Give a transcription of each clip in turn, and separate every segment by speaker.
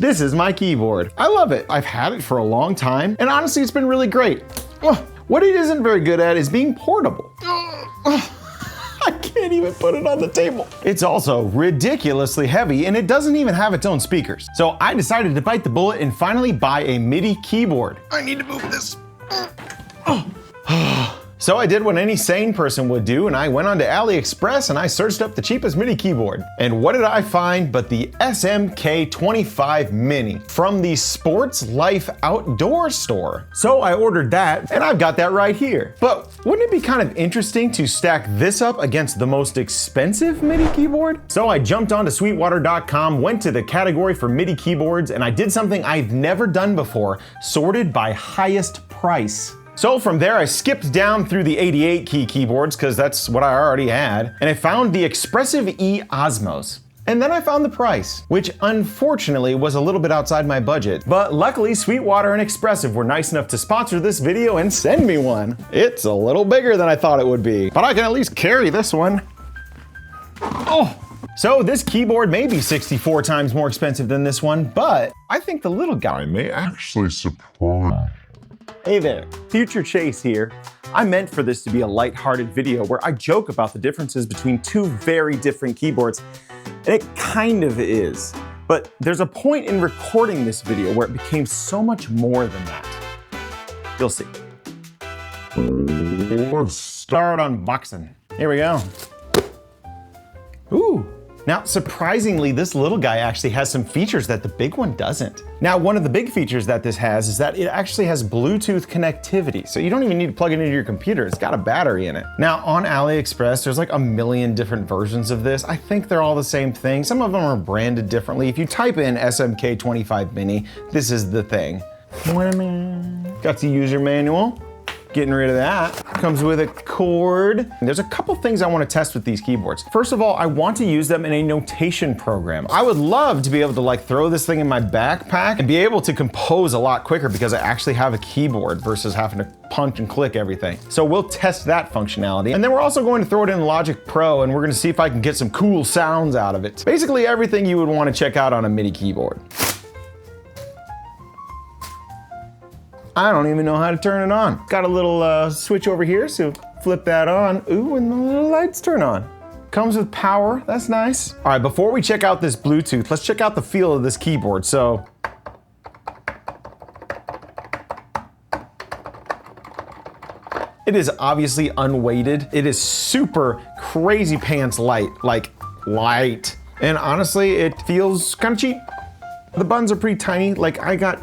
Speaker 1: This is my keyboard. I love it. I've had it for a long time, and honestly, it's been really great. What it isn't very good at is being portable. I can't even put it on the table. It's also ridiculously heavy, and it doesn't even have its own speakers. So I decided to bite the bullet and finally buy a MIDI keyboard. I need to move this. So I did what any sane person would do, and I went onto AliExpress and I searched up the cheapest MIDI keyboard. And what did I find but the SMK25 Mini from the Sports Life Outdoor store. So I ordered that, and I've got that right here. But wouldn't it be kind of interesting to stack this up against the most expensive MIDI keyboard? So I jumped onto sweetwater.com, went to the category for MIDI keyboards, and I did something I've never done before, sorted by highest price. So from there, I skipped down through the 88 key keyboards, because that's what I already had, and I found the Expressive E Osmos. And then I found the price, which unfortunately was a little bit outside my budget. But luckily, Sweetwater and Expressive were nice enough to sponsor this video and send me one. It's a little bigger than I thought it would be, but I can at least carry this one. So this keyboard may be 64 times more expensive than this one, but I think the little guy may actually surprise. Hey there, Future Chase here. I meant for this to be a lighthearted video where I joke about the differences between two very different keyboards, and it kind of is. But there's a point in recording this video where it became so much more than that. You'll see. Let's start unboxing. Here we go. Ooh. Now, surprisingly, this little guy actually has some features that the big one doesn't. Now, one of the big features that this has is that it actually has Bluetooth connectivity. So you don't even need to plug it into your computer. It's got a battery in it. Now, on AliExpress, there's like a million different versions of this. I think they're all the same thing. Some of them are branded differently. If you type in SMK25 Mini, this is the thing. Got the user manual. Getting rid of that. Comes with a cord. There's a couple things I want to test with these keyboards. First of all, I want to use them in a notation program. I would love to be able to like throw this thing in my backpack and be able to compose a lot quicker because I actually have a keyboard versus having to punch and click everything. So we'll test that functionality. And then we're also going to throw it in Logic Pro, and we're going to see if I can get some cool sounds out of it. Basically everything you would want to check out on a MIDI keyboard. I don't even know how to turn it on. Got a little switch over here, so flip that on. Ooh, and the little lights turn on. Comes with power, that's nice. All right, before we check out this Bluetooth, let's check out the feel of this keyboard. So, it is obviously unweighted. It is super crazy pants light, like light. And honestly, it feels kind of cheap. The buttons are pretty tiny. Like I got,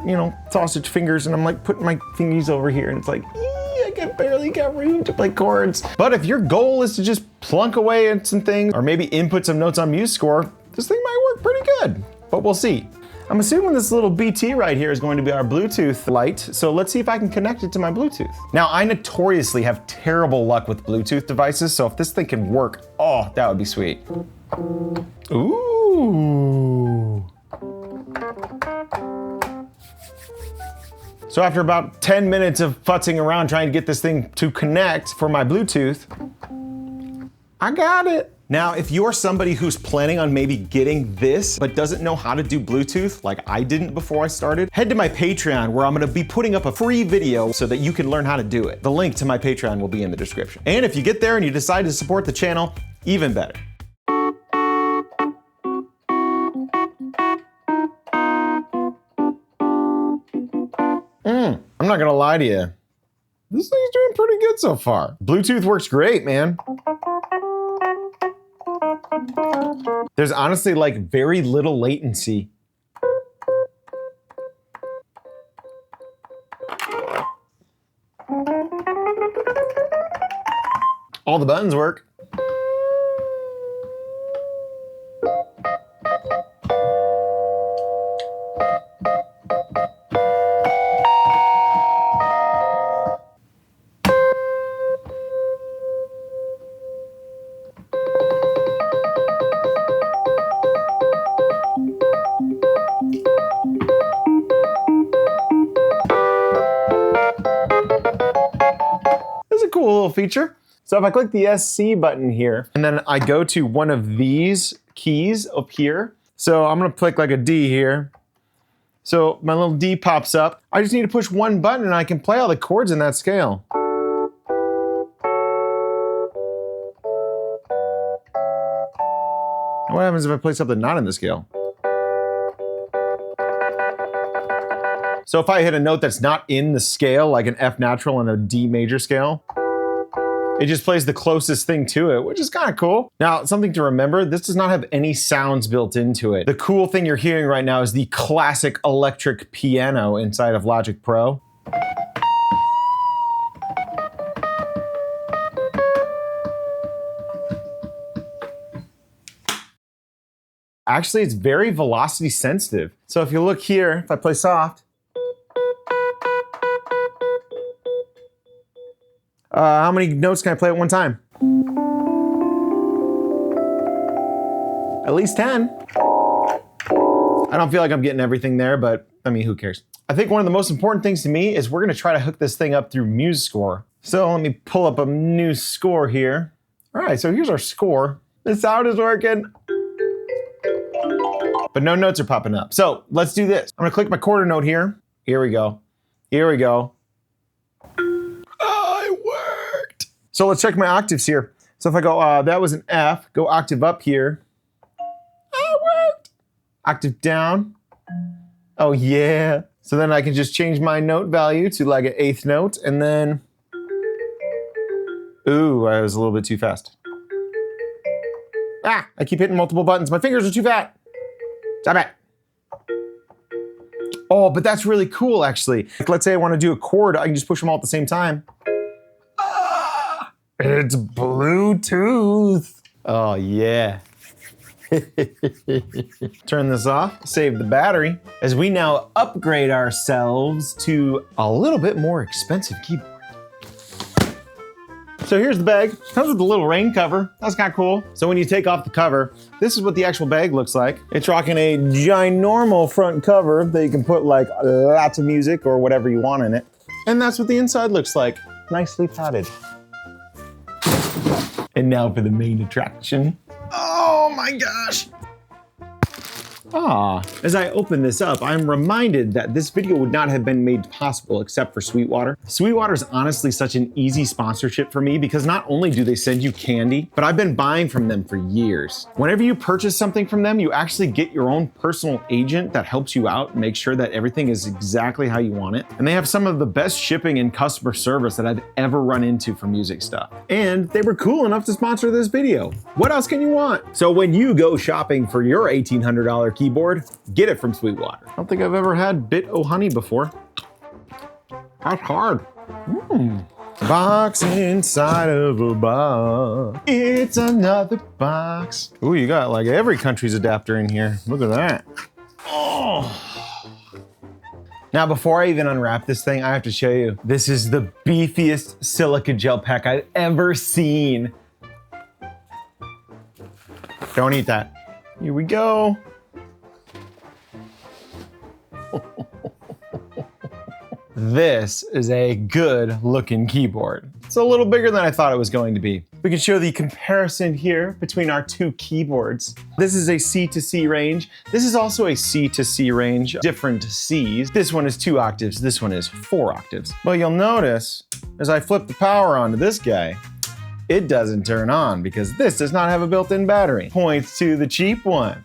Speaker 1: sausage fingers and I'm like putting my fingies over here and it's like, I can barely get room to play chords. But if your goal is to just plunk away at some things or maybe input some notes on MuseScore, this thing might work pretty good, but we'll see. I'm assuming this little BT right here is going to be our Bluetooth light, so let's see if I can connect it to my Bluetooth. Now, I notoriously have terrible luck with Bluetooth devices, so if this thing can work, oh, that would be sweet. Ooh. So after about 10 minutes of futzing around trying to get this thing to connect for my Bluetooth, I got it. Now, if you're somebody who's planning on maybe getting this, but doesn't know how to do Bluetooth like I didn't before I started, head to my Patreon where I'm gonna be putting up a free video so that you can learn how to do it. The link to my Patreon will be in the description. And if you get there and you decide to support the channel, even better. I'm not gonna lie to you. This thing's doing pretty good so far. Bluetooth works great, man. There's honestly like very little latency. All the buttons work. Cool little feature. So if I click the SC button here, and then I go to one of these keys up here. So I'm gonna click like a D here. So my little D pops up. I just need to push one button and I can play all the chords in that scale. And what happens if I play something not in the scale? So if I hit a note that's not in the scale, like an F natural and a D major scale, it just plays the closest thing to it, which is kind of cool. Now, something to remember, this does not have any sounds built into it. The cool thing you're hearing right now is the classic electric piano inside of Logic Pro. Actually, it's very velocity sensitive. So if you look here, if I play soft, how many notes can I play at one time? At least 10. I don't feel like I'm getting everything there, but I mean, who cares? I think one of the most important things to me is we're gonna try to hook this thing up through MuseScore. So let me pull up a new score here. All right, so here's our score. The sound is working, but no notes are popping up. So let's do this. I'm gonna click my quarter note here. Here we go. Here we go. So let's check my octaves here. So if I go, that was an F, go octave up here. Oh, it worked. Octave down. Oh yeah. So then I can just change my note value to like an eighth note and then, ooh, I was a little bit too fast. Ah, I keep hitting multiple buttons. My fingers are too fat. Stop it. Oh, but that's really cool actually. Like, let's say I want to do a chord, I can just push them all at the same time. It's Bluetooth. Oh yeah. Turn this off, save the battery, as we now upgrade ourselves to a little bit more expensive keyboard. So here's the bag. Comes with a little rain cover. That's kind of cool. So when you take off the cover, this is what the actual bag looks like. It's rocking a ginormal front cover that you can put like lots of music or whatever you want in it. And that's what the inside looks like. Nicely padded. And now for the main attraction. Oh my gosh. As I open this up, I'm reminded that this video would not have been made possible except for Sweetwater. Sweetwater is honestly such an easy sponsorship for me because not only do they send you candy, but I've been buying from them for years. Whenever you purchase something from them, you actually get your own personal agent that helps you out and make sure that everything is exactly how you want it. And they have some of the best shipping and customer service that I've ever run into for music stuff. And they were cool enough to sponsor this video. What else can you want? So when you go shopping for your $1,800 keyboard, get it from Sweetwater. I don't think I've ever had Bit O' Honey before. That's hard. Box inside of a box. It's another box. Ooh, you got like every country's adapter in here. Look at that. Oh. Now, before I even unwrap this thing, I have to show you. This is the beefiest silica gel pack I've ever seen. Don't eat that. Here we go. This is a good looking keyboard. It's a little bigger than I thought it was going to be. We can show the comparison here between our two keyboards. This is a C to C range. This is also a C to C range, different Cs. This one is 2 octaves, this one is 4 octaves. But you'll notice, as I flip the power onto this guy, it doesn't turn on because this does not have a built-in battery. Points to the cheap one.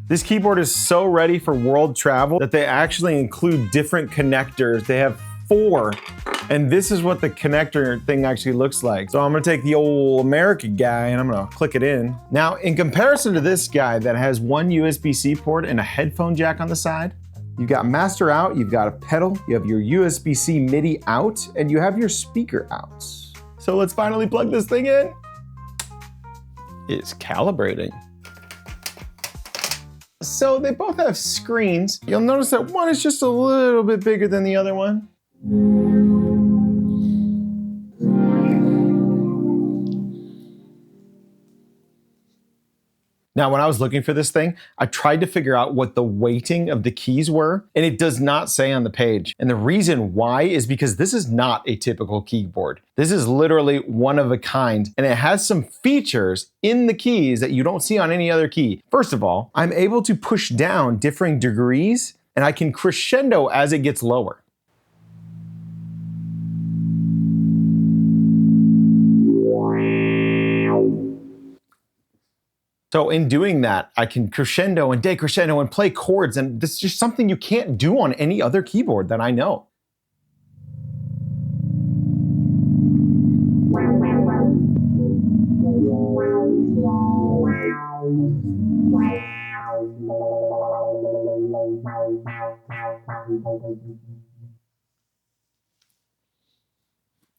Speaker 1: This keyboard is so ready for world travel that they actually include different connectors. They have 4, and this is what the connector thing actually looks like. So I'm gonna take the old American guy and I'm gonna click it in. Now, in comparison to this guy that has 1 USB-C port and a headphone jack on the side, you've got master out, you've got a pedal, you have your USB-C MIDI out, and you have your speaker out. So let's finally plug this thing in. It's calibrating. So they both have screens. You'll notice that one is just a little bit bigger than the other one. Now, when I was looking for this thing, I tried to figure out what the weighting of the keys were, and it does not say on the page. And the reason why is because this is not a typical keyboard. This is literally one of a kind, and it has some features in the keys that you don't see on any other key. First of all, I'm able to push down differing degrees and I can crescendo as it gets lower. So in doing that, I can crescendo and decrescendo and play chords, and this is just something you can't do on any other keyboard that I know.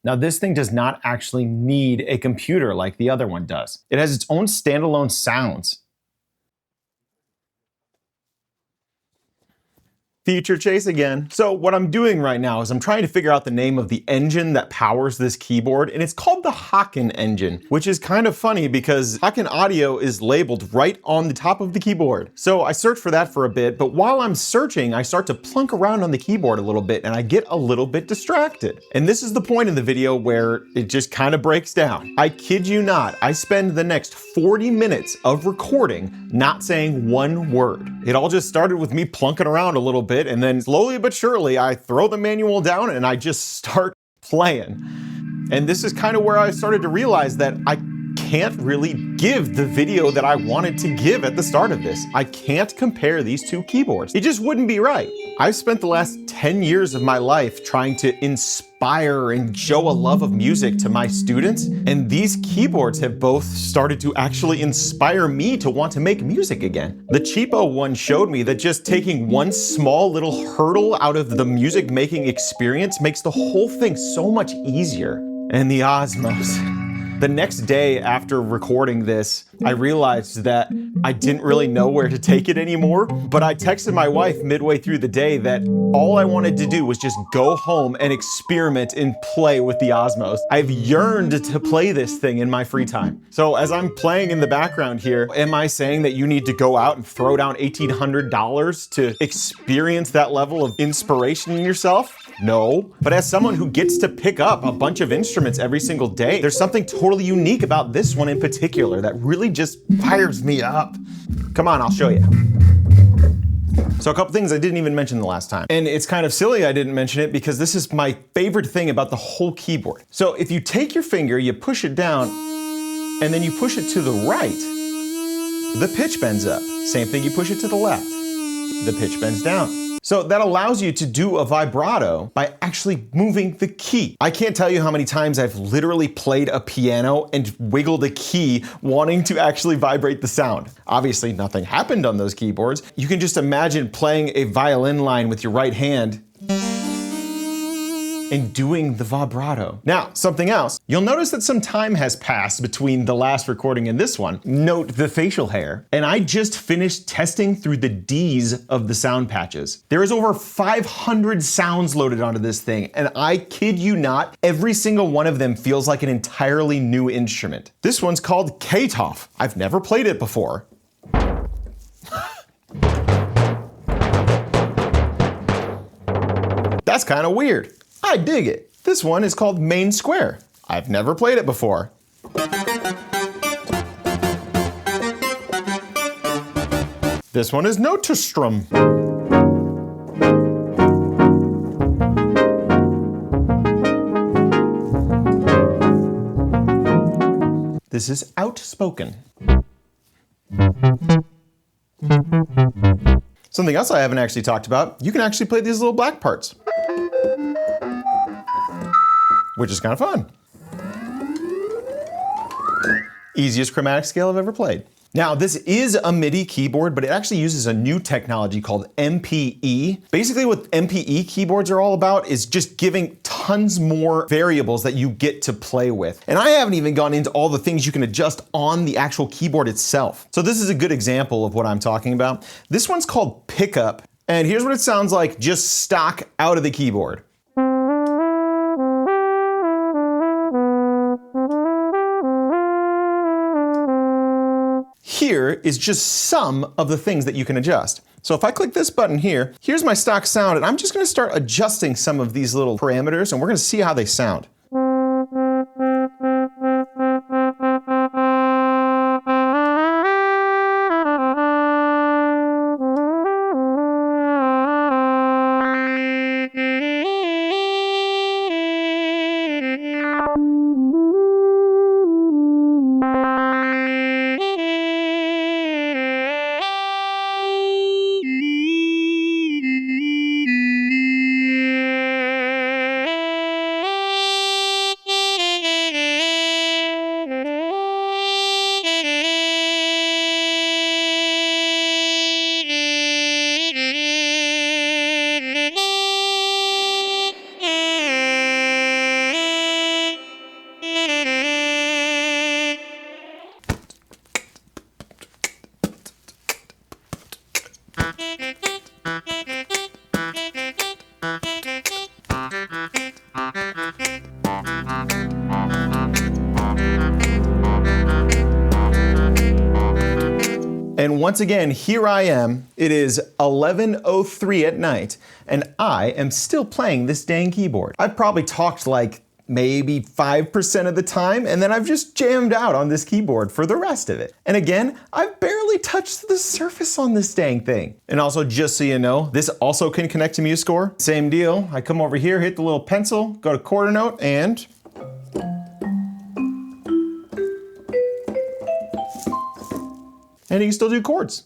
Speaker 1: Now, this thing does not actually need a computer like the other one does. It has its own standalone sounds. Feature chase again. So what I'm doing right now is I'm trying to figure out the name of the engine that powers this keyboard, and it's called the Haken engine, which is kind of funny because Haken Audio is labeled right on the top of the keyboard. So I search for that for a bit, but while I'm searching, I start to plunk around on the keyboard a little bit and I get a little bit distracted. And this is the point in the video where it just kind of breaks down. I kid you not, I spend the next 40 minutes of recording not saying one word. It all just started with me plunking around a little bit, and then slowly but surely I throw the manual down and I just start playing. And this is kind of where I started to realize that I can't really give the video that I wanted to give at the start of this. I can't compare these two keyboards. It just wouldn't be right. I've spent the last 10 years of my life trying to inspire and show a love of music to my students, and these keyboards have both started to actually inspire me to want to make music again. The Cheapo one showed me that just taking one small little hurdle out of the music making experience makes the whole thing so much easier. And the Osmos. The next day after recording this, I realized that I didn't really know where to take it anymore, but I texted my wife midway through the day that all I wanted to do was just go home and experiment and play with the Osmos. I've yearned to play this thing in my free time. So as I'm playing in the background here, am I saying that you need to go out and throw down $1,800 to experience that level of inspiration in yourself? No, but as someone who gets to pick up a bunch of instruments every single day, there's something totally unique about this one in particular that really just fires me up. Come on, I'll show you. So a couple things I didn't even mention the last time. And it's kind of silly I didn't mention it because this is my favorite thing about the whole keyboard. So if you take your finger, you push it down, and then you push it to the right, the pitch bends up. Same thing, you push it to the left, the pitch bends down. So that allows you to do a vibrato by actually moving the key. I can't tell you how many times I've literally played a piano and wiggled a key wanting to actually vibrate the sound. Obviously nothing happened on those keyboards. You can just imagine playing a violin line with your right hand and doing the vibrato. Now, something else. You'll notice that some time has passed between the last recording and this one. Note the facial hair. And I just finished testing through the Ds of the sound patches. There is over 500 sounds loaded onto this thing, and I kid you not, every single one of them feels like an entirely new instrument. This one's called K-Toff. I've never played it before. That's kind of weird. I dig it. This one is called Main Square. I've never played it before. This one is Notostrum. This is Outspoken. Something else I haven't actually talked about, you can actually play these little black parts, which is kind of fun. Easiest chromatic scale I've ever played. Now, this is a MIDI keyboard, but it actually uses a new technology called MPE. Basically, what MPE keyboards are all about is just giving tons more variables that you get to play with. And I haven't even gone into all the things you can adjust on the actual keyboard itself. So this is a good example of what I'm talking about. This one's called Pickup, and here's what it sounds like just stock out of the keyboard. Here is just some of the things that you can adjust. So if I click this button here, here's my stock sound, and I'm just gonna start adjusting some of these little parameters, and we're gonna see how they sound. once again, here I am. It is 11:03 at night, and I am still playing this dang keyboard. I've probably talked like maybe 5% of the time, and then I've just jammed out on this keyboard for the rest of it. And again, I've barely touched the surface on this dang thing. And also, just so you know, this also can connect to MuseScore. Same deal. I come over here, hit the little pencil, go to quarter note, and you can still do chords.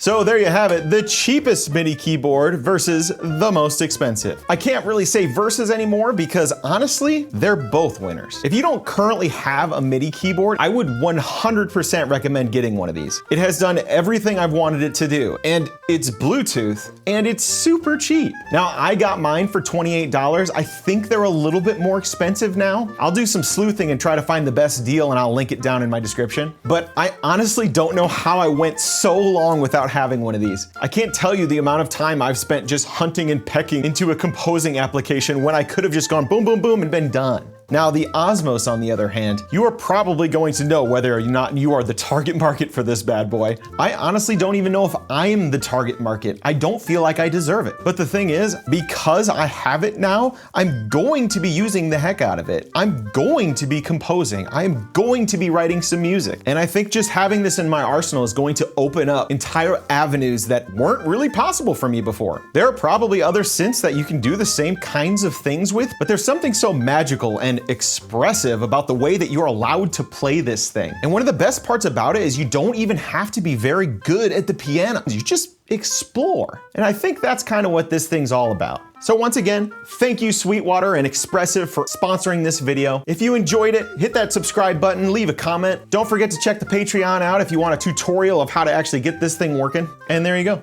Speaker 1: So there you have it, the cheapest MIDI keyboard versus the most expensive. I can't really say versus anymore because honestly, they're both winners. If you don't currently have a MIDI keyboard, I would 100% recommend getting one of these. It has done everything I've wanted it to do, and it's Bluetooth, and it's super cheap. Now, I got mine for $28. I think they're a little bit more expensive now. I'll do some sleuthing and try to find the best deal, and I'll link it down in my description. But I honestly don't know how I went so long without having one of these. I can't tell you the amount of time I've spent just hunting and pecking into a composing application when I could have just gone boom, boom, boom and been done. Now, the Osmos, on the other hand, you are probably going to know whether or not you are the target market for this bad boy. I honestly don't even know if I am the target market. I don't feel like I deserve it. But the thing is, because I have it now, I'm going to be using the heck out of it. I'm going to be composing. I'm going to be writing some music. And I think just having this in my arsenal is going to open up entire avenues that weren't really possible for me before. There are probably other synths that you can do the same kinds of things with, but there's something so magical and expressive about the way that you're allowed to play this thing. And one of the best parts about it is you don't even have to be very good at the piano. You just explore. And I think that's kind of what this thing's all about. So once again, thank you Sweetwater and Expressive for sponsoring this video. If you enjoyed it, hit that subscribe button, leave a comment. Don't forget to check the Patreon out if you want a tutorial of how to actually get this thing working. And there you go.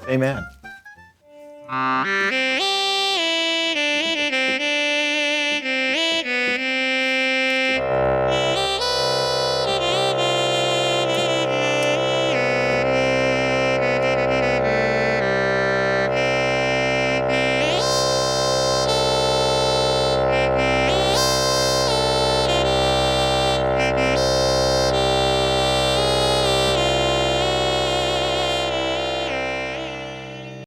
Speaker 1: Stay mad.